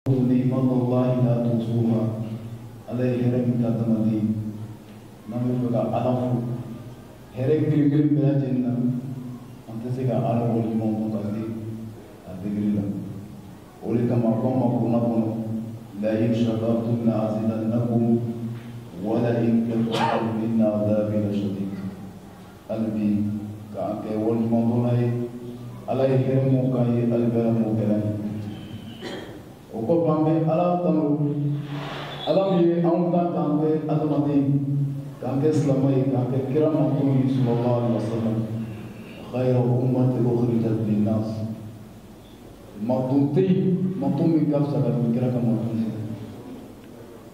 نعمة الله لا تحصوها عليه هرم كاتمدي نامي بقى ألف هرم كل بلا جنة أنت سيكا أنا ولي ما مكاسي أتقبل ولي كما قام كنا كنا لا إن شكرتم لأزيدنكم ولا إن كفرتم إن عذابي لشديد قلبي كأنك ولي ما دوني عليه هرم مكاي البلا مكاي وكو بامبي على تمر على مي أمدا كامبي أدمتي كامبي إسلامي كامبي كرام مطلوب صلى الله عليه وسلم خير أمة أخرجت للناس مطلوبتي مطلوب كاب سكت كرام مطلوب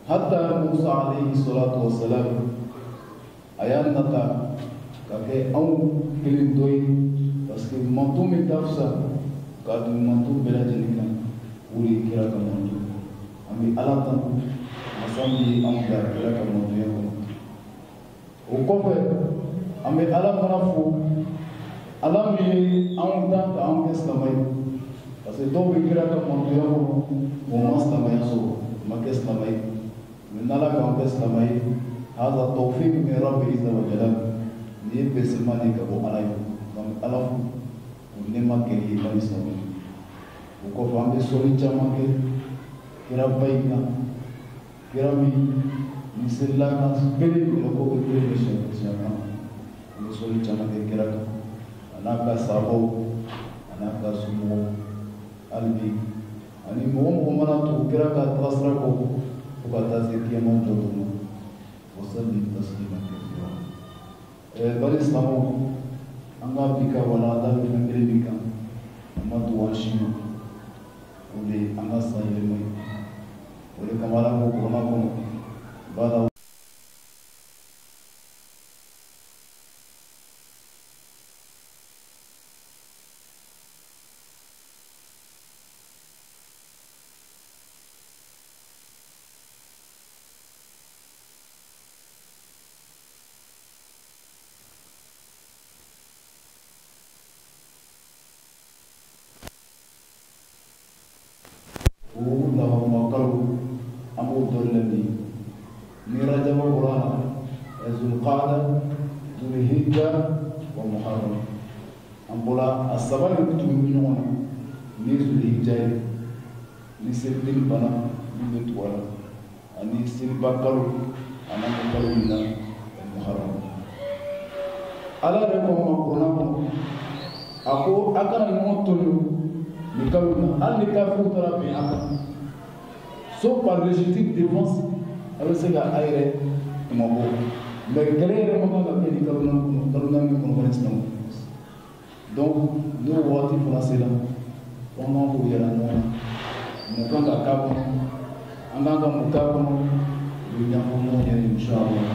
حتى موسى عليه الصلاة والسلام أيام نتا كاكي أو كلين دوي بس كي مطلوب كاب سكت كادو مطلوب بلا جنكا uri kira kamondu ami alatan masambi amda kira kamondu yako ukofe ami alafana fu alami amda ka amke slamai parce que do kira kamondu yako mo maslamai so make slamai minala ka amke slamai hada tawfiq min rabbi azza wa jalla ni besimani ka bo alay donc alafu ni makeli bani slamai uko fambe soli chamake kira baika kira mi misella na spele ko ko kire misha chama ni soli chamake kira anaka sabo anaka sumo albi ani mo mana to kira ka tasra ko ka tasiki mon jodo wasalli taslima kathira bali islamu anga bika wala dal min bika amatu washimu ولي أنا صايم ولي كمالا مكرمكم بعد السبب يكتبون نيزو الهجاي نسيبين بنا نبتوالا أني سيبا كارو أنا مكارو من المحرم على رقم مقرنكم أكو أكنا نموتلو نكالونا هل نكافو ترى في أكنا سو par légitime défense avec ce gars aéré mabo mais clair moment la peine kaluna mi connaissance donc nous voici pour la cela comment vous dire là mon camp à cap en tant que mon cap nous y avons mon inchallah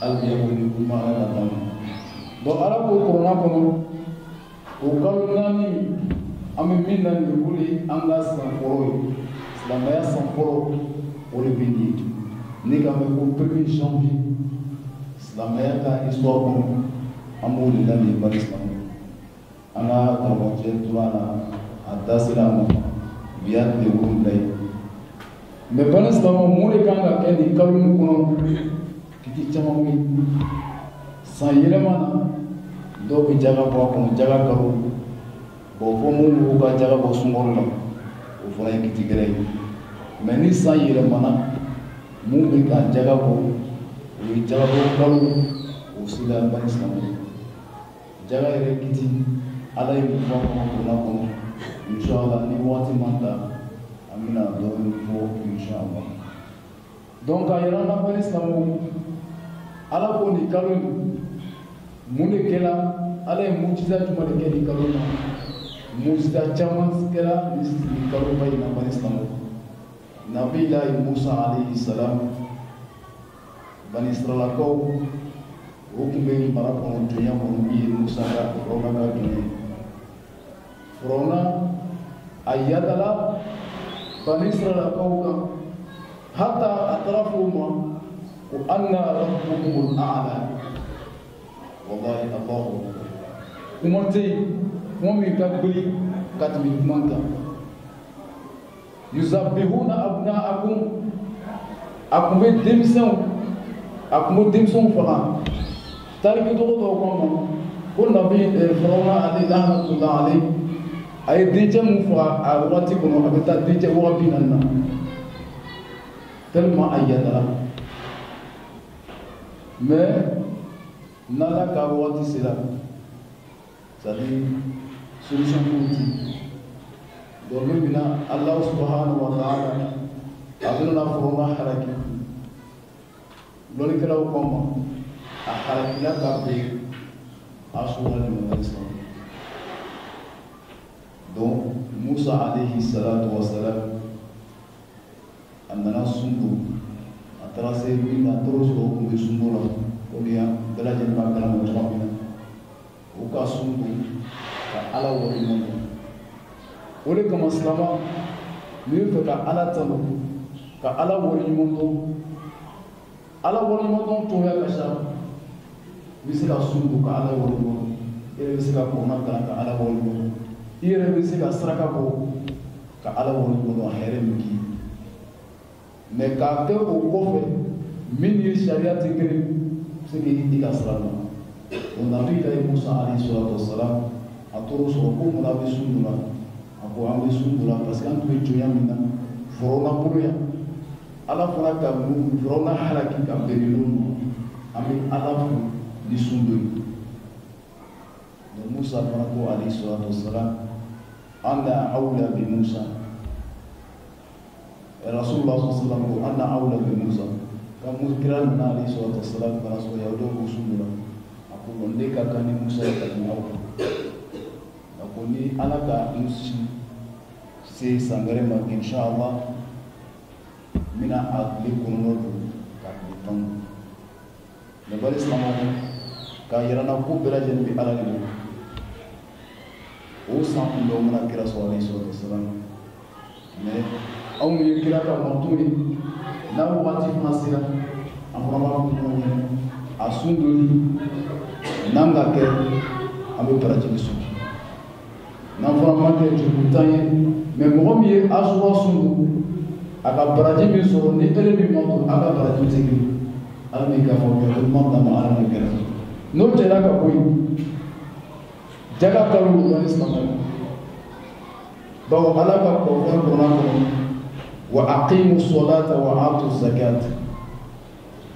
albiya ko ni kuma ala tan donc ala ko corona ko o kaluna ni ami minna ni kuli anga sanforo islamaya sanforo o le bindi ni ka me ko 1er janvier islamaya ka histoire ko amul la ni par islam ana kamoje tulana atasila mo biat de wumlay me banas lama mole kanga kendi kalun kuno kiti chamami sayele mana do bi jaga bo ko jaga karu bo fo mu ko jaga bo sumol la o fo ay kiti gere me ni sayele mana mu bi ka jaga bo wi jaga bo karu o sila banas lama jaga ere kiti ala yi fɔ kɔnɔ kɔnɔ inshallah ni waati man ta an bɛna dɔɔni fɔ inshallah donc a yɛrɛ na bani silamɛw ala ko nin kalo in mun de kɛra ala ye mujiza jumɛn de kɛ nin kalo in na mujiza caman kɛra nin kalo ba in na bani silamɛw nabilahi musa alayhi salam bani israilakaw o tun bɛ mara kɔnɔ jɔnya kɔnɔ min ye musa ka fɔlɔ ka jɔn ye Corona ayatala bani Israel kauka hatta atrafuma wa anna rabbukumul a'la wallahi Allah umati mumi kabuli katmi manta yuzabbihuna abna'akum a kun bɛ denmisɛnw faga tariki tɔgɔ dɔw ko ma ko nabi Firawuna ale lahanatullah ale a ye dencɛ mun faga a wagati kɔnɔ a bɛ taa dencɛ 40 na tellement a yadara mais n'Ala ka wagati sera c'est-à-dire solution politique donc min bɛna Allah subhanahu wa ta'ala a bɛna Firawuna halaki lɔnnikɛlaw ko ma a halakila ka bɛn a sɔrɔla nin Islam donc Musa alayhi salatu wa salam a nana sun don a taara se min na a tɔɔrɔ sɔrɔ o tun bɛ sun dɔ la o de ya bɛɛ lajɛlen b'a kalama cogoya min na o ka sun don ka Ala waleɲuman dɔn o de kama silama n'i bɛ fɛ ka Ala tanu ka Ala waleɲuman dɔn Ala waleɲuman dɔn cogoya ka ca i bɛ se ka sun don ka Ala waleɲuman dɔn i yɛrɛ bɛ se ka kɔnɔna kalan ka Ala waleɲuman dɔn i yɛrɛ bɛ se ka saraka bɔ ka Ala waleɲuman dɔn a hɛrɛ min k'i ye mais k'a kɛ o kɔfɛ min ye sariya tɛ kelen se k'i ka sira dɔn o nabi Ilahi Musa alayhi salatu wa salam a t'o sɔrɔ ko munna a bɛ sun dɔ la a ko an bɛ sun dɔ la parce que an tun bɛ jɔnya min na Firawuna bolo yan Ala fana ka Firawuna halaki ka bɛn ninnu ma an bɛ Ala fo ni sun dɔ ye donc Musa fana ko alayhi salatu wa salam ana awla bi Musa Rasulullah sallallahu alaihi wasallam ko ana awla bi Musa ka kira nana alayhi salatu wa salam fana sɔrɔ yaw dɔw ko sun dɔ la a ko ne ka kan ni Musa ye ka tɛmɛ aw kan a ko ni Ala ka n se san wɛrɛ ma inshallah n bɛna a tile kɔnɔna don ka tile 10 mais bari silamɛw k'a yira n na ko bɛɛ lajɛlen bɛ Ala de bolo o san kunbɛnw mana kira sɔrɔ alayhi salatu wa salam mais anw ye kira ka manto ye n'a wagati fana sera an fana b'a fɔ ɲɔgɔn ye a sun donni n'an ka kɛ an bɛ baraji ni sun n'an fana ma kɛ jurutan ye mais mɔgɔ min ye Asura sun don a ka baraji min sɔrɔ ni ele min ma don a ka baraji tɛ kelen ala bɛ k'a fɔ ko ɲuman d'a ma ala bɛ kɛrɛfɛ n'o cɛla ka bɔ yen jaga kalo dɔɔni silamɛ bawo ala ka kɔrɔfɔli kɔnɔ kɔnɔ wa aqimu salata wa atu zakat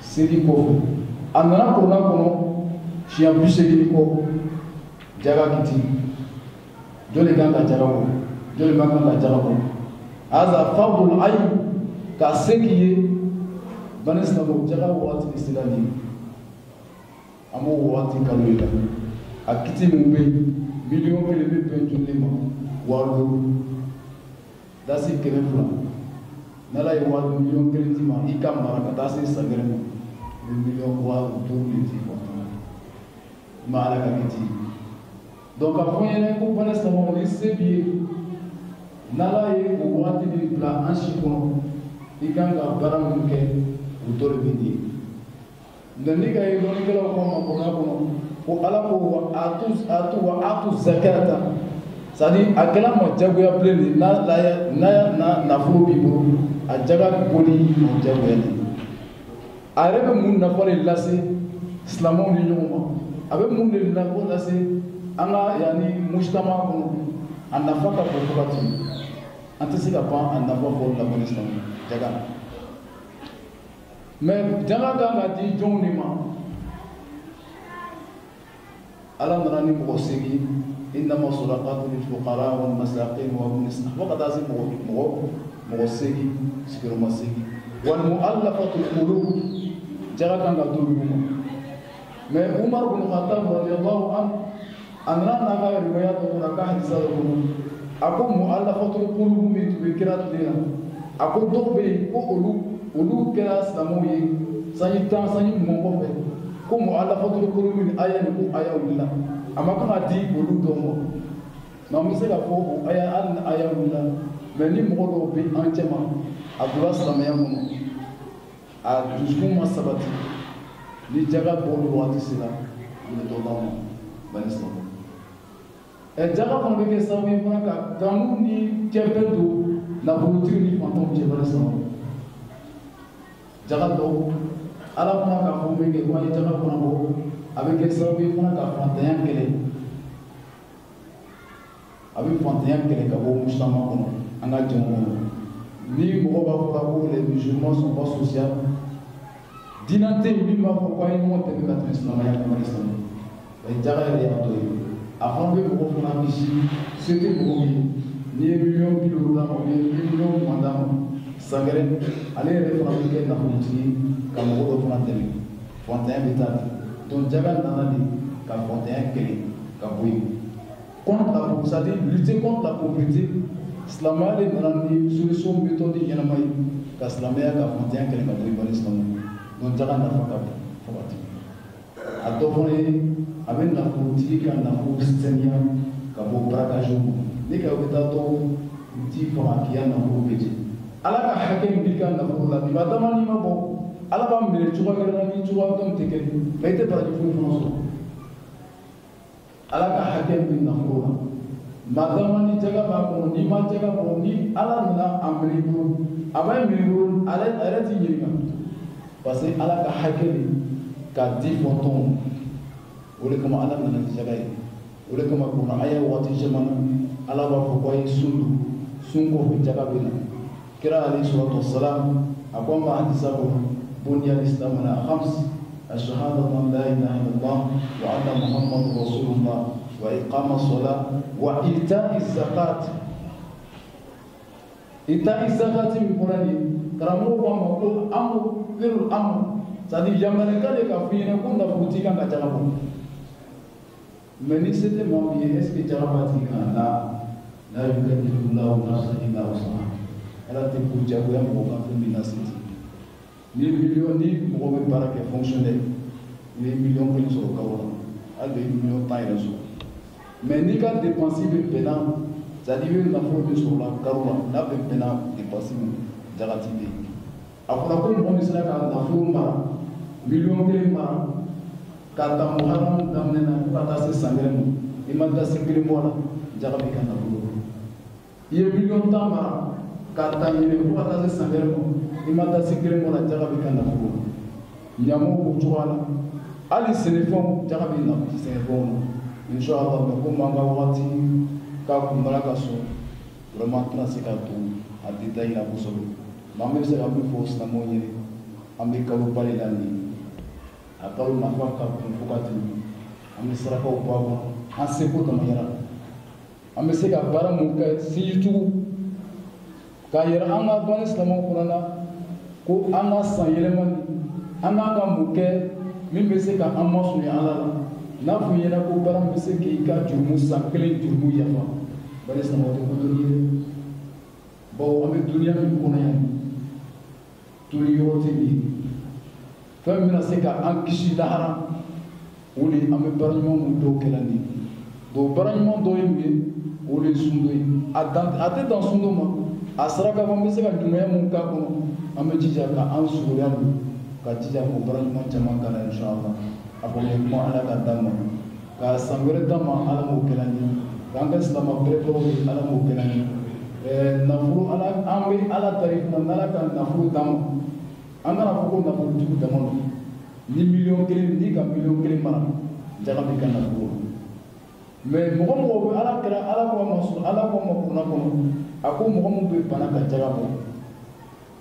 seli kɔfɛ a nana kɔnɔ kɔnɔ siɲɛ 80 kɔ jaga kiti joli kan ka jaga kɔ joli man kan ka jaga kɔ aza fardul ayn ka se k'i ye bani silamɛw jaga waati bɛ se ka nin an b'o waati kalo ye la a kiti min bɛ yen miliyɔn kelen bɛ bɛn joli ma 5,000 dasi 200 n'Ala ye 1,000,000 kelen di ma i ka mara ka taa se san wɛrɛ ma i bɛ 5,000,000 de di ma Ala ka kiti donc k'a fɔ n ɲɛna ko bani silamɛw ni se b'i ye n'Ala ye o waati min bila an si kɔnɔ i kan ka baara min kɛ o dɔ de bɛ di nka n'i ka ye dɔnnikɛlaw ko ma kɔnɔ ko Ala ko wa atu zakata c'est-à-dire a kɛla ma jagoya bilen de n'a nafolo b'i bolo a jaga boli o jagoya de a yɛrɛ bɛ mun nafa de lase silamɛw ni ɲɔgɔn ma a bɛ mun de nafa lase an ka yanni mujtama kɔnɔ a nafa ka bon fo ka tɛmɛ an tɛ se ka ban a nafa fɔli la bani silamɛw jaga mais jaga kan ka di jɔnw de ma Ala nana ni mɔgɔ segi innama sadaqatu lil fuqara wal masakin wa ibn as fo ka taa se mɔgɔ segi sigiyɔrɔma segi wal mu'allafatu qulub jaga kan ka d'olu ma mais Umar bin Khattab radiyallahu anhu a nana n'a ka riwaya dɔ kɔnɔ a ka hadisa dɔ kɔnɔ a ko mu'allafatu qulub min tun bɛ kira tile la a ko dɔw bɛ yen ko olu kɛra silamɛw ye sanji 10 sanji 20 kɔfɛ ko mu'allafatu qulub min aya ni ko aya wulila a ma kan ka di olu dɔw ma mais an bɛ se ka fɔ o aya hali ni aya wulila mais ni mɔgɔ dɔw bɛ an cɛ ma a donna silamɛya kɔnɔ a dusukun ma sabati ni jaga bɔli waati sera an bɛ dɔ d'aw ma bani silamɛw jaga fana bɛ kɛ sababu ye fana ka kanu ni cɛfɛn don nafolotigi ni fantanw cɛbali sama jaga dɔw ala fana k'a fɔ min kɛ ko an ye jaga fana bɔ a bɛ kɛ sababu ye fana ka fantanya kɛlɛ a bɛ fantanya kɛlɛ ka bɔ musulama kɔnɔ an ka jɛn kɔnɔ ni mɔgɔ b'a fɔ ko les musulmans sont pas sociaux diinɛ tɛ yen min b'a fɔ ko an ye ɲɔgɔn dɛmɛ ka tɛmɛ silamɛya kan mali silamɛ jaga yɛrɛ y'a to ye a fana bɛ mɔgɔ fana kisi se tɛ mɔgɔ min n'i ye miliyɔn bi duuru d'a ma ou bien miliyɔn mugan d'a ma sangɛrɛ ale yɛrɛ fana bɛ kɛ nafolotigi ka mɔgɔ dɔ fana dɛmɛ fantanya bɛ taa ten donc jaga nana de ka fantanya kɛlɛ ka bɔ yen contre la pauvreté c'est-à-dire lutter contre la pauvreté silamɛya de nana ni solution méthode ɲɛnama ye ka silamɛya ka fantanya kɛlɛ ka bɔ yen bali silamɛ donc jaga nafa ka bon fo ka tɛmɛ a dɔ fana ye a bɛ nafolotigi ka nafolo saniya ka bɔ braquage kɔnɔ ne ka bɛ taa dɔw di fanga k'i ya nafolo bɛ jɛ ala ka hakɛ min b'i ka nafolo la nin ma dama n'i ma bɔ ala b'a minɛ cogoya wɛrɛ la ni cogoya dɔn tɛ kelen mais i tɛ baraji foyi fana sɔrɔ ala ka hakɛ min bɛ nafolo la ma dama ni jaga b'a kɔnɔ n'i ma jaga kɔnɔ ni ala nana a minɛ i bolo a b'a minɛ i bolo a yɛrɛ t'i ɲininka parce que ala ka hakɛ de k'a di fɔntɔnw o de kama ala nana ni jaga ye o de kama kɔnɔ a ye waati caman na ala b'a fɔ ko a ye sun don sun kɔfɛ jaga bɛ na kira alayhi salatu wassalam a ko an ka hadisa kɔnɔ بني الإسلام على 5 الشهادة أن لا إله إلا الله وأن محمد رسول الله وإقام الصلاة وإيتاء الزكاة إيتاء الزكاة من قرآن كرامو ومقول أمر غير الأمر c'est-à-dire yamarika de ka f'i ɲɛna ko nafolotigi kan ka jaga bɔ mais ni se tɛ maa min ye est ce que jaga b'a tigi kan la yukallifu llahu nafsan illa wus'aha ala tɛ ko jagoya mɔgɔ kan fɛn min na se ni million ni mɔgɔ bɛ baara kɛ fonctionnaire ni million kelen sɔrɔ kalo la hali de million tan yɛrɛ sɔrɔ mais n'i ka dépense bɛ bɛnna c'est-à-dire i bɛ nafolo min sɔrɔ la kalo la n'a bɛ bɛnna dépense min jagati bɛ yen a fɔra ko mɔgɔ min sera ka nafolo mara million kelen mara k'a ta muharamu daminɛ na fo ka taa se san kelen ma i ma da se kelen bɔ a la jaga b'i ka nafolo i ye million tan mara k'a ta ɲinɛ fo ka taa se san kelen ma i ma taa se kelen bɔ a la jaga b'i ka nafolo ɲamu b'o cogoya la hali sɛnɛfɛnw jaga b'i sɛnɛfɛnw na inshallah mais komi an ka wagati k'a kunbala ka sɔn vraiment tɛna se ka to a détail la kosɛbɛ mais an bɛ se ka min fɔ silamɛw ɲɛna an bɛ kalo ba de la nin a kalo nafa ka bon fo ka tɛmɛ an bɛ sarakaw bɔ a kɔnɔ an seko damayira an bɛ se ka baara mun kɛ sinjitugu k'a yɛrɛ an ka dɔnni silamɛw kɔnɔ na ko an ka san yɛlɛmani an k'an ka mun kɛ min bɛ se ka an masunya ala la n'a fɔ ɲɛna ko baara min bɛ se k'i ka jurumu san kelen jurumu yafa bari silamɛw tɛ ko dɔnni ye bawo an bɛ duniya min kɔnɔ yan toli yɔrɔ tɛ nin fɛn min bɛna se ka an kisi lahara o de an bɛ baara ɲuman mun dɔw kɛla nin donc baara ɲuman dɔw ye mun ye o de ye sundo ye a tɛ dan sundo ma a sera k'a fɔ an bɛ se ka ɲumanya mun k'a kɔnɔ an bɛ jija ka an surunya don ka jija ko baara ɲuman caman k'a la inshallah a fɔ ye kuma ala ka d'an ma ka san wɛrɛ d'an ma ala m'o kɛla n ye k'an ka silamɛ bɛrɛbɛrɛw ye ala m'o kɛla n ye nafolo ala an bɛ ala tarifina n'ala ka nafolo d'an ma an kana fɔ ko nafolotigi dama don ni miliyɔn kelen n'i ka miliyɔn kelen mara jaga b'i ka nafolo mais mɔgɔ mɔgɔ bɛ ala kɛra ala ko a ma sɔn ala ko a ma kunna kɔnɔ a ko mɔgɔ min bɛ bana ka jaga bɔ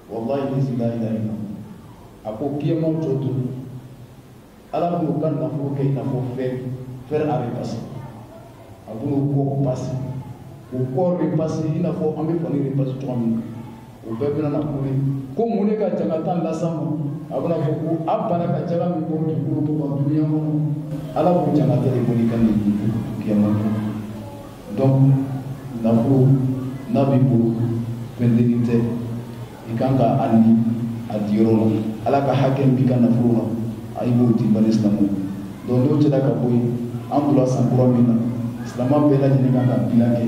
wallahi la ilaha illa a ko kiyamaw jɔ to ala b'o ka nafolo kɛ i n'a fɔ fɛrɛ a bɛ pasi a b'o kɔ pasi o kɔ bɛ pasi i n'a fɔ an bɛ fani bɛ pasi cogoya min na o bɛɛ bɛna na kule ko mun de ka jaga tan las'an ma a bɛna fɔ ko a bana ka jaga min bɔ dugukolo kɔnɔ duniya kɔnɔ ala b'o jaga tɛ de bɔ i ka nin kiyama kɔnɔ donc nafolo n'a b'i bolo fɛndennin tɛ i kan ka a ni a di yɔrɔ la ala ka hakɛ min b'i ka nafolo la a i b'o di bani silamɛw donc n'o cɛla ka bɔ yen an donna san kura min na silamɛ bɛɛ lajɛlen kan ka bila kɛ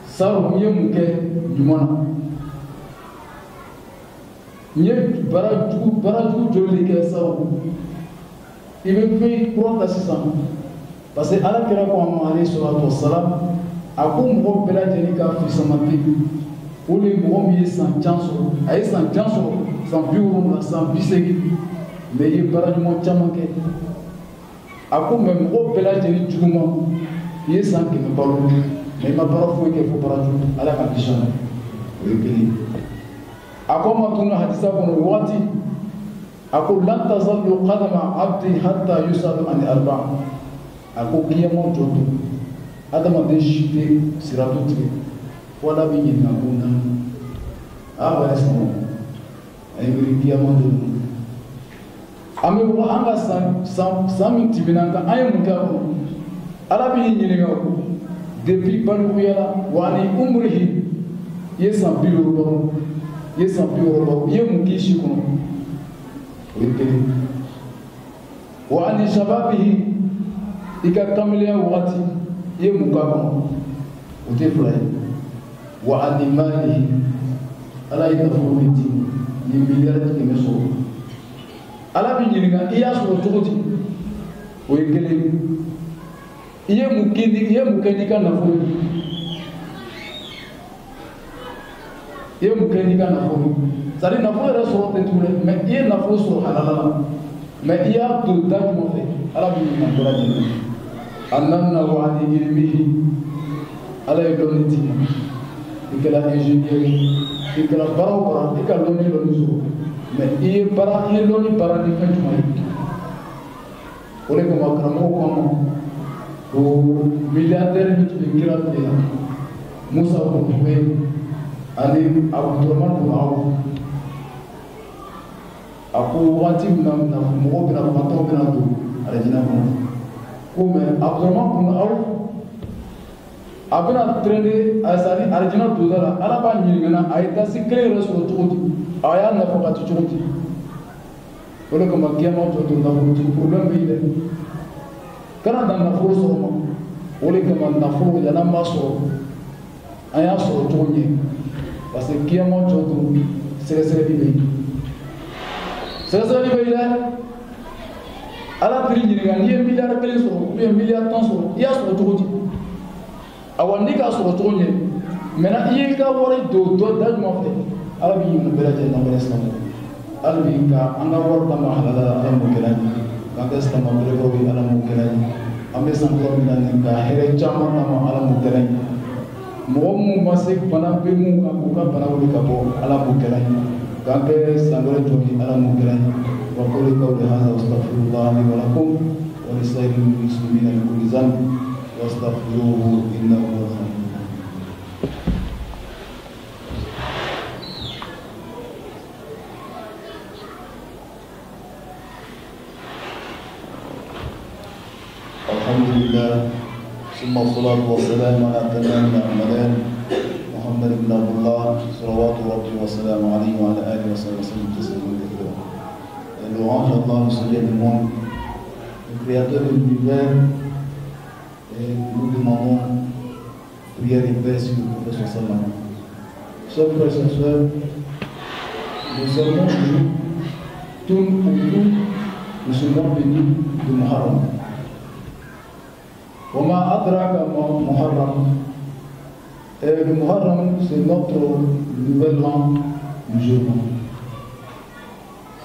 sabu n ye mun kɛ ɲuman na n ye baarajugu joli de kɛ sabu i bɛ fɛn kura ta sisan parce que ala kɛra ko a ma alayhi salatu wassalam ko mɔgɔ bɛɛ lajɛlen ka fisamate o de mɔgɔ min ye san jan sɔrɔ a ye san jan sɔrɔ san 70 san 80 mais i ye baara ɲuman caman kɛ a ko mais mɔgɔ bɛɛ lajɛlen juguman i ye san 100 balo mais i ma baara foyi kɛ fo bara jugu ala ka kisi ma o ye kelen a ko ma tun hadisa kɔnɔ waati a ko lan tazallu qadama abdi hatta yusalu an arba a ko kiyama jɔto adamaden si tɛ siratu tigɛ fo ala bɛ ɲininka ko na a wɛrɛ sɔrɔ a ye wuli kiyama jɔto an bɛ bɔ an ka san min tɛmɛna an kan an ye mun kɛ a kɔnɔ ala bɛ ɲininka ko depuis balikuya la wa ni umrihi i ye san 70 balo i ye san 60 balo i ye mun k'i si kɔnɔ o ye kelen wa ni shababihi i ka kamaleya wagati i ye mun k'a kɔnɔ o tɛ fila ye wa ani malihi ala ye nafolo min di ni miliyari 100 sɔrɔ ala bɛ ɲininka i y'a sɔrɔ cogo di o ye kelen i ye mun kɛ n'i ka nafolo i ye mun kɛ n'i ka nafolo c'est à dire nafolo yɛrɛ sɔrɔ tɛ tugu dɛ mais i ye nafolo sɔrɔ halala la mais i y'a don da jumɛn fɛ ala bɛ ɲininka bɛɛ lajɛlen a nana wa ani ilimihi ala ye dɔnni d'i ma i kɛra ingénieur i kɛra baara o baara i ka dɔnni sɔrɔ mais i ye dɔnni baara ni fɛn jumɛn ye o de kama karamɔgɔ ko an ma ko milliardaire min tun bɛ kira tile la Musa Kuntume ani Abdurahman bin Awf a ko waati min na mɔgɔw bɛna fantanw bɛna don alijinɛ kɔnɔ ko mais Abdurahman bin Awf a bɛna traîner c'est-à-dire alijinɛ donda la ala b'a ɲininka na a ye tasi kelen yɛrɛ sɔrɔ cogo di a y'a nafa ka ci cogo di o de kama kiyama jɔ don nafolotigi problème bɛ yen dɛ kana dan nafolo sɔrɔ ma o de kama nafolo yann'an b'a sɔrɔ an y'a sɔrɔ cogo ɲɛ parce que kiyama jɔ don sɛgɛsɛgɛli bɛ yen sɛgɛsɛgɛli bɛ yen dɛ ala tiri ɲininka n'i ye miliyari 1 sɔrɔ ou bien miliyari 10 sɔrɔ i y'a sɔrɔ cogo di awa n'i k'a sɔrɔ cogo ɲɛ maintenant i y'i ka wari don dɔ da ɲuman fɛ ala b'i ɲininka bɛɛ lajɛlen na wɛrɛ silamɛ hali bi ka an ka wari d'a ma halala la ala m'o kɛla ye k'an kɛ silamɛ belebelew ye ala m'o kɛla ye an bɛ san kura min na nin ka hɛrɛ caman d'a ma ala m'o kɛla ye mɔgɔ minnu ma se bana bɛ mun kan k'u ka bana wuli ka bɔ ala m'o kɛla ye k'an kɛ san wɛrɛ jɔ ye ala m'o kɛla ye wa qawli qawli hadha wa astaghfirullah li wa lakum wa li sairil muslimina min kulli dhanb wa astaghfiruhu innahu huwal ghafurur rahim. Alhamdulillah, summa salatu wa salam ala tamam al-amalan Muhammad ibn Abdullah salawatu rabbi wa salam alayhi wa ala alihi wa sallam tasliman kathira. Louange à Allah, le Seigneur du monde, le Créateur de l'univers, et nous demandons prière et paix sur le prophète sallam. Chers frères et sœurs, nous serons tout autour de ce mois béni de Muharram. Wama adraka Muharram. Et le Muharram, c'est notre nouvel an musulman.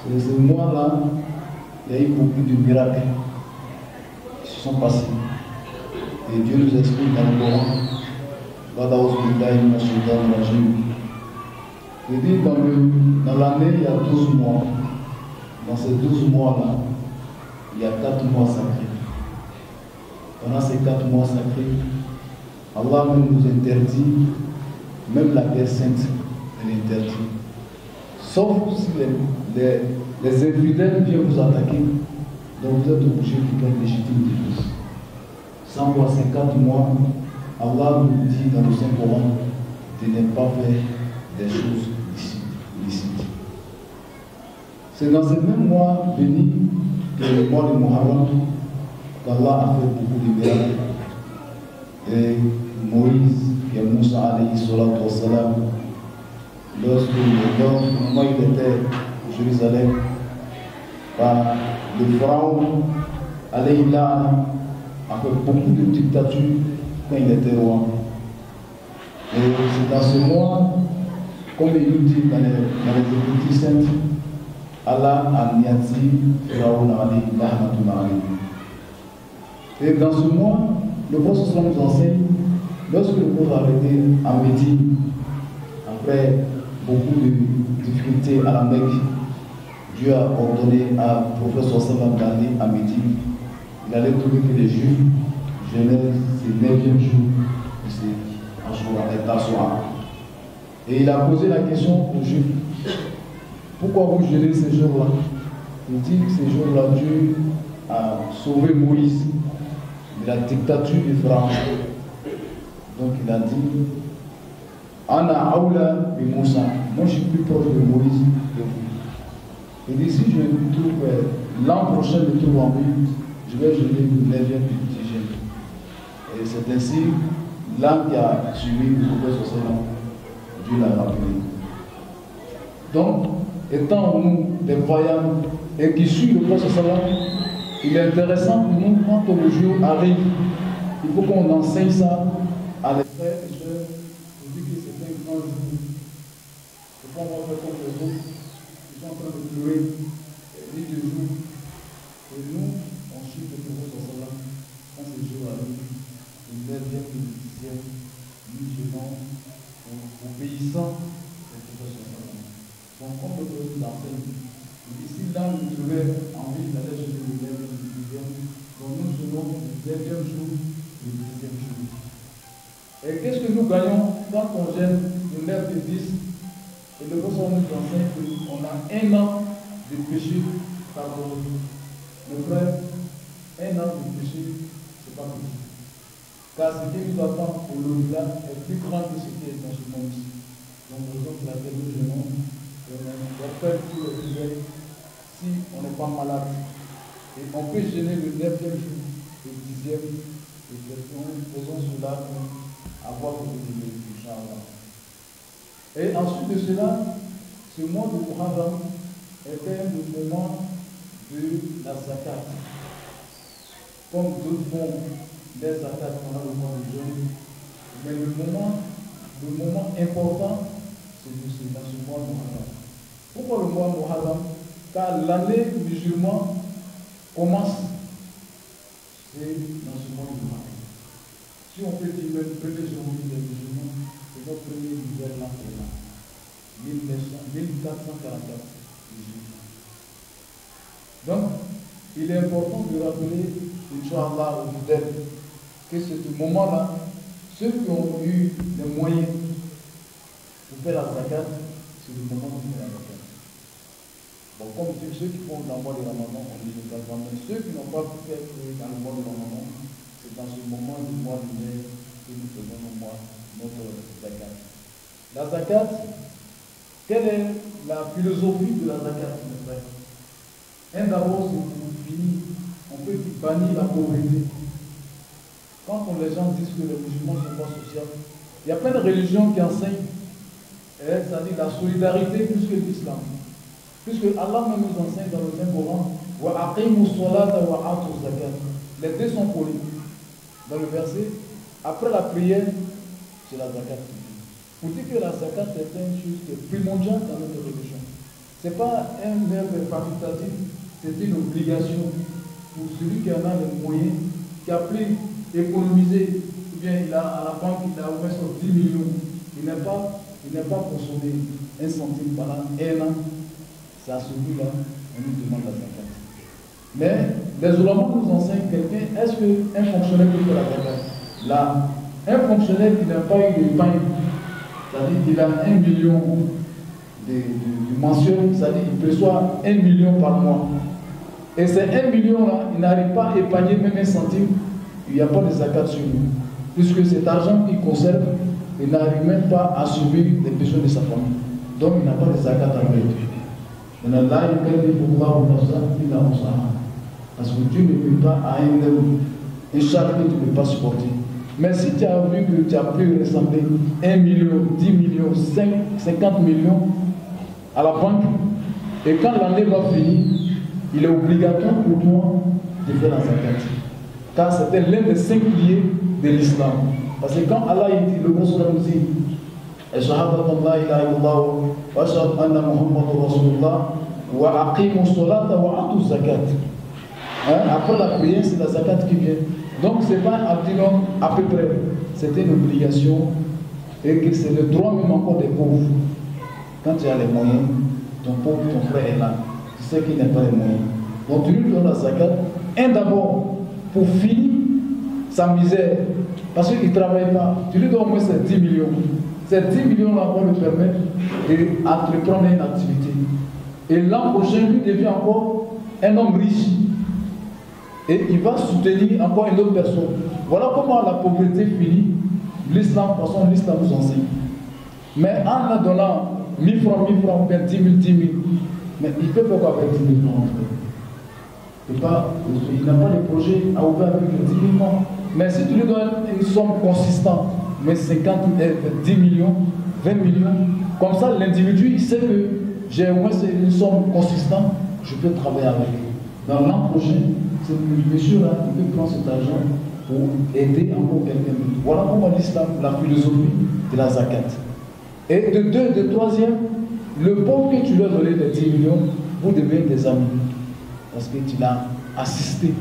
C'est ce mois-là, il y a eu beaucoup de miracles qui se sont passés. Et Dieu nous explique dans le Coran, il dit dans l'année, il y a 12 mois. Dans ces 12 mois-là, il y a 4 mois sacrés. Pendant ces 4 mois sacrés, Allah nous interdit, même la guerre sainte, elle interdit. Sauf si les infidèles viennent vous attaquer, donc vous êtes obligé de faire légitime défense. Sans voir ces 4 mois, Allah nous dit dans le Saint-Coran de ne pas faire des choses illicites. C'est dans ce même mois béni que le mois de Muharram qu'Allah a fait beaucoup de miracles. Et Moïse, qui est Moussa alayhi salatu wa salam, lorsque le moment il était à Jérusalem, le pharaon alayhi a fait beaucoup de dictatures quand il était roi. Et c'est dans ce mois, comme il nous dit dans les Écritures saintes, Allah Al-Niati Firaoun Ali Lahmatun Ali. Et dans ce mois, le prophète nous enseigne, lorsque le prophète a arrêté en Médine, après beaucoup de difficultés à la Mecque, Dieu a ordonné à prophète sallam d'aller à Médine. Il allait trouver que les Juifs jeûnaient ces 9e jour, c'est Ashura et Tassoua. Et il a posé la question aux Juifs, pourquoi vous jeûnez ces jours-là? Il dit que ces jours-là, Dieu a sauvé Moïse de la dictature du Pharaon. Donc il a dit, Ana Aoula et Moussa, moi je suis plus proche de Moïse que vous. Il dit, si je me trouve l'an prochain, je me trouve en vie, je vais jeûner le 9e et le 10e. Et c'est ainsi, l'an qui a suivi le prophète sallam, Dieu l'a rappelé. Donc, étant nous des voyants et qui suivent le prophète sallam, il est intéressant pour nous, quand le jour arrive, il faut qu'on enseigne ça à les frères et sœurs, pour dire que c'est un grand jour. Il faut qu'on va faire comme les autres, ils sont en train de pleurer, ni de jour. Et nous, on suit le prophète sallam, quand ce jour arrive, le 9e et le 10e, musulmans, obéissant au prophète sallam. Donc, comme le prophète l'enseigne, ici, là, nous trouvons envie d'aller jeûner le 9e et le 10e. Donc, nous jeûnons le 9e jour et le 10e jour. Et qu'est-ce que nous gagnons quand on gêne le 9 et 10? Et le prophète nous enseigne qu'on a un an de péché pardonné. Mes frères, un an de péché, ce n'est pas possible. Car ce qui nous attend au l'au-delà est plus grand que ce qui est dans ce monde. Donc, raison pour laquelle nous jeûnons, on doit faire tous les prières si on n'est pas malade. Et on peut jeûner le 9e jour, le 10e, et faisons cela pour avoir beaucoup de bénéfices, Inch'Allah. Et ensuite de cela, ce mois de Muharram était le moment de la zakat. Comme d'autres font des zakats pendant le mois de jeûne, mais le moment important, c'est dans ce mois de Muharram. Pourquoi le mois de Muharram? Car l'année musulmane commence, c'est dans ce mois de Muharram. Si on peut dire le premier jour des musulmans, c'est notre premier hiver là pour là. 1444. Donc, il est important de rappeler, Inch'Allah, au fidèles, que ce moment-là, ceux qui ont eu les moyens pour faire la zakat, c'est le moment de faire la zakat. Bon, comme ceux qui font dans le mois de Ramadan, on dit le zakat, mais ceux qui n'ont pas pu faire dans le mois de Ramadan, c'est dans ce moment du mois d'hiver que nous faisons notre zakat. La zakat, quelle est la philosophie de la zakat, mes frères? D'abord, c'est pour finir, on peut bannir la pauvreté. Quand les gens disent que les musulmans ne sont pas sociaux, il y a plein de religions qui enseignent, c'est-à-dire la solidarité plus que l'islam. Puisque Allah même nous enseigne dans le Saint-Coran, les deux sont polis. Dans le verset, après la prière, c'est la zakat. Pour dire que la zakat est une chose qui est primordiale dans notre religion. Ce n'est pas un verbe facultatif, c'est une obligation pour celui qui en a les moyens, qui a pu économiser, ou bien il a à la banque, il a au moins 10 millions, il n'a pas consommé un centime pendant un an, c'est à celui-là on nous demande la zakat. Mais les oulémas nous enseignent quelqu'un, est-ce qu'un fonctionnaire peut faire la zakat? Là, un fonctionnaire qui n'a pas eu d'épargne, c'est-à-dire qu'il a 1 million de mensuel, c'est-à-dire qu'il reçoit 1 million par mois. Et ces 1 million-là, il n'arrive pas à épargner même un centime, il n'y a pas de zakat sur lui. Puisque cet argent qu'il conserve, il n'arrive même pas à subir les besoins de sa famille. Donc il n'a pas de zakat à lui. Maintenant, là, il peut dire pourquoi on a ça, il a ça. Parce que Dieu ne peut pas à un charge que tu ne peux pas supporter. Mais si tu as vu que tu as pu ressembler 1 million, 10 millions, 50 millions à la banque, et quand l'année va finir, il est obligatoire pour toi de faire la zakat. Car c'était l'un des 5 piliers de l'islam. Parce que quand Allah dit, le Prophète nous dit, شهادة الله إله إلا الله وأشهد أن محمد رسول الله وأقيموا الصلاة وآتوا الزكاة. Après la prière, c'est la zakat qui vient. Donc, ce n'est pas un abdinum à peu près. C'était une obligation et que c'est le droit même encore des pauvres. Quand tu as les moyens, ton pauvre, ton frère est là. Tu sais qu'il n'a pas les moyens. Donc, tu lui donnes la zakat. Un d'abord, pour finir sa misère, parce qu'il ne travaille pas. Tu lui donnes au moins ces 10 millions. Ces 10 millions-là vont lui permettre d'entreprendre une activité. Et l'an prochain, lui devient encore un homme riche. Et il va soutenir encore une autre personne. Voilà comment la pauvreté finit. L'islam, de toute façon, l'islam nous enseigne. Mais en donnant 1000 francs, 1000 francs, 10 000, 10 000, mais il peut faire quoi avec 10 000 francs? Il n'a pas de projet à ouvrir avec 10 000 francs. Mais si tu lui donnes une somme consistante, mais 50 000, 10 millions, 20 millions, comme ça l'individu il sait que j'ai au moins une somme consistante, je peux travailler avec. Dans l'an prochain, ce monsieur-là, il peut prendre cet argent pour aider encore quelqu'un d'autre. Voilà comment l'islam, la philosophie de la zakat. Et de troisième, le pauvre que tu lui as donné les 10 millions, vous devenez des amis. Parce que tu l'as assisté.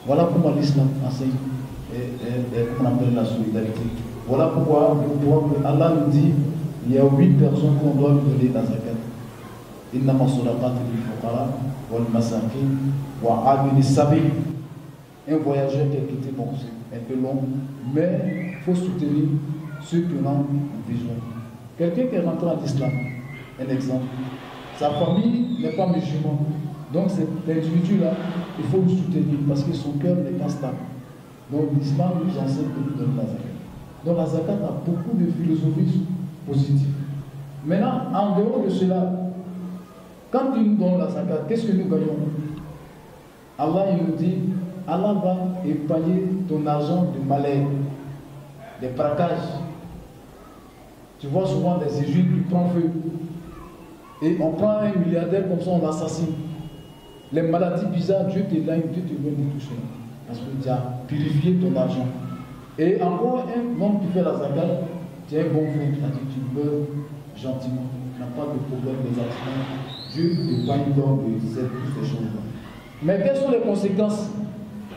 Voilà comment l'islam enseigne et qu'on appelle la solidarité. Voilà pourquoi Allah nous dit il y a 8 personnes qu'on doit lui donner la zakat. Innama sadaqat lil fuqara wal masakin wa abini sabil. Un voyageur qui a quitté, bon, c'est un peu long, mais il faut soutenir ceux qui en ont besoin. Quelqu'un qui est rentré en islam, un exemple, sa famille n'est pas musulmane. Donc cet individu-là, il faut le soutenir parce que son cœur n'est pas stable. Donc l'islam nous enseigne de nous donner la zakat. Donc la zakat a beaucoup de philosophies positives. Maintenant, en dehors de cela, quand il nous donne la zakat, qu'est-ce que nous gagnons? Allah il nous dit, Allah va épargner ton argent de malheur, des braquages. Tu vois souvent des Égyptes qui prennent feu. Et on prend un milliardaire comme ça, on l'assassine. Les maladies bizarres, Dieu te donne, Dieu te donne tout cela. Parce que tu as purifié ton argent. Et encore un homme qui fait la zakat, tu es un bon frère, c'est-à-dire tu meurs gentiment. Tu n'as pas de problème des accidents. Dieu te épargne donc de toutes ces choses-là. Mais quelles sont les conséquences?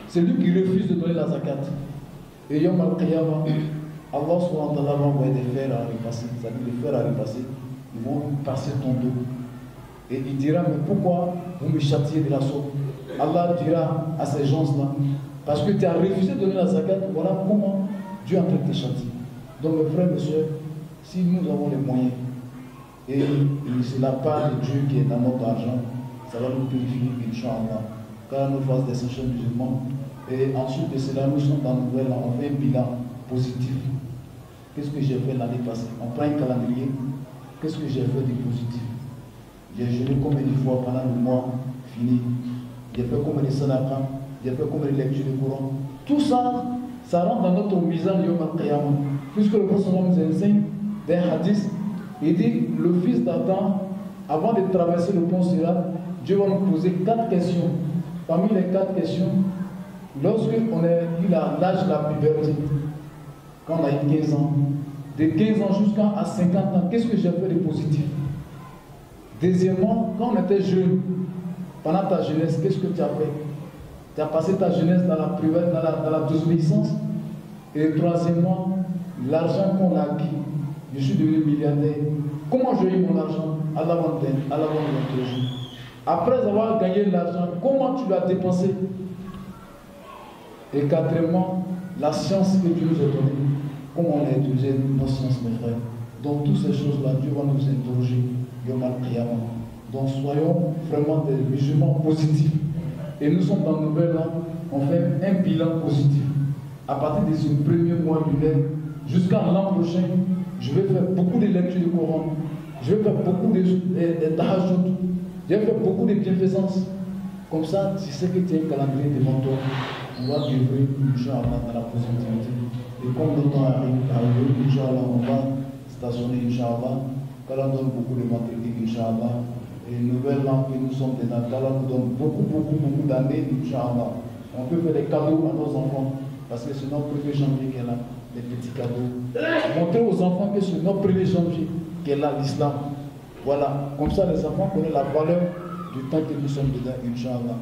Celui qui refuse de donner la zakat. Et Yom al-Qiyamah, Allah subhanahu wa ta'ala va envoyer des fers à repasser. C'est-à-dire les fers à repasser, ils vont passer ton dos. Et il dira, mais pourquoi vous me châtiez de la sorte? Allah dira à ces gens-là, parce que tu as refusé de donner la zakat, voilà comment Dieu est en train de te châtier. Donc mes frères et mes soeurs, si nous avons les moyens, et c'est la part de Dieu qui est dans notre argent, ça va nous purifier, Inch'Allah, car nous fasse des sachets musulmans. Et ensuite de cela, nous sommes dans le nouvel an, on fait un bilan positif. Qu'est-ce que j'ai fait l'année passée? On prend un calendrier, qu'est-ce que j'ai fait de positif? J'ai jeûné combien de fois pendant le mois fini? J'ai fait combien de sadaqah? J'ai fait combien de lectures de Coran? Tout ça, ça rentre dans notre mizan Yom al-Qiyamah. Puisque le prophète nous enseigne d'un hadith, il dit le fils d'Adam, avant de traverser le pont Sirat, Dieu va nous poser 4 questions. Parmi les 4 questions, lorsqu'on a eu l'âge de la puberté, quand on a eu 15 ans, de 15 ans jusqu'à 50 ans, qu'est-ce que j'ai fait de positif? Deuxièmement, quand on était jeune, pendant ta jeunesse, qu'est-ce que tu as fait? Tu as passé ta jeunesse dans la privée, dans la désobéissance. Et troisièmement, l'argent qu'on a acquis. Je suis devenu milliardaire. Comment j'ai eu mon argent? Allah va nous interroger. Après avoir gagné l'argent, comment tu l'as dépensé? Et quatrièmement, la science que Dieu nous a donnée. Comment on a utilisé nos sciences, mes frères? Donc toutes ces choses-là, Dieu va nous interroger. Yom al-Qiyamah. Donc soyons vraiment des musulmans positifs. Et nous sommes dans le nouvel an, on fait un bilan positif. À partir de ce premier mois lunaire, jusqu'à l'an prochain, je vais faire beaucoup de lectures du Coran. Je vais faire beaucoup de tahajjud. Je vais faire beaucoup de bienfaisance. Comme ça, tu sais que tu as un calendrier devant toi. On va vivre, Inch'Allah, dans la positivité. Et comme le temps arrive, Inch'Allah, on va stationner, Inch'Allah. qu'Allah donne beaucoup de matériel, Inch'Allah. Et une nouvelle langue que nous sommes dedans, qu'Allah nous donne beaucoup d'années, Inch'Allah. On peut faire des cadeaux à nos enfants, parce que c'est notre 1er janvier qui est là. des petits cadeaux. Montrer aux enfants que c'est notre premier janvier qu'est là l'islam. Voilà, comme ça les enfants connaissent la valeur du temps que nous sommes dedans, Inch'Allah.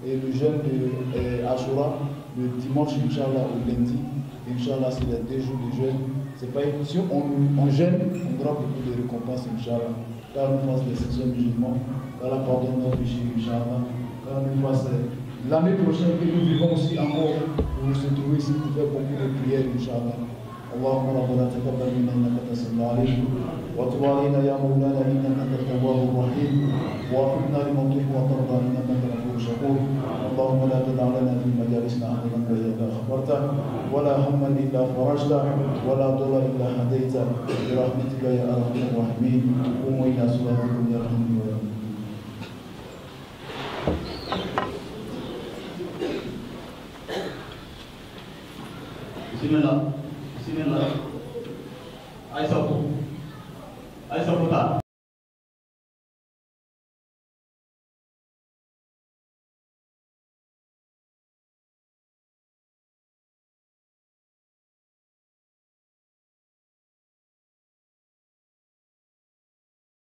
Et le jeûne de Ashura, le dimanche, Inch'Allah, au lundi, Inch'Allah, c'est les 2 jours de jeûne. C'est pas si on jeûne, on aura beaucoup de récompenses, Inch'Allah. Car nous fasse les 6 musulmans, car la pardonne nos péchés, Inch'Allah. Car nous fasse l'année prochaine que nous vivons aussi encore, pour se trouver ici pour faire beaucoup de prières, Inch'Allah. اللهم ربنا تقبل منا انك انت السميع العليم وتب علينا يا مولانا انك انت التواب الرحيم ووفقنا لما تحب وترضى انك انت الغفور الشكور اللهم لا تدع لنا في مجالسنا احدا الا غفرته ولا هما الا فرجته ولا ضرا الا هديته برحمتك يا ارحم الراحمين قوموا الى صلاتكم يرحمني ويرحمكم. Bismillah. Bismillah. Aisyah. Aisyah putar.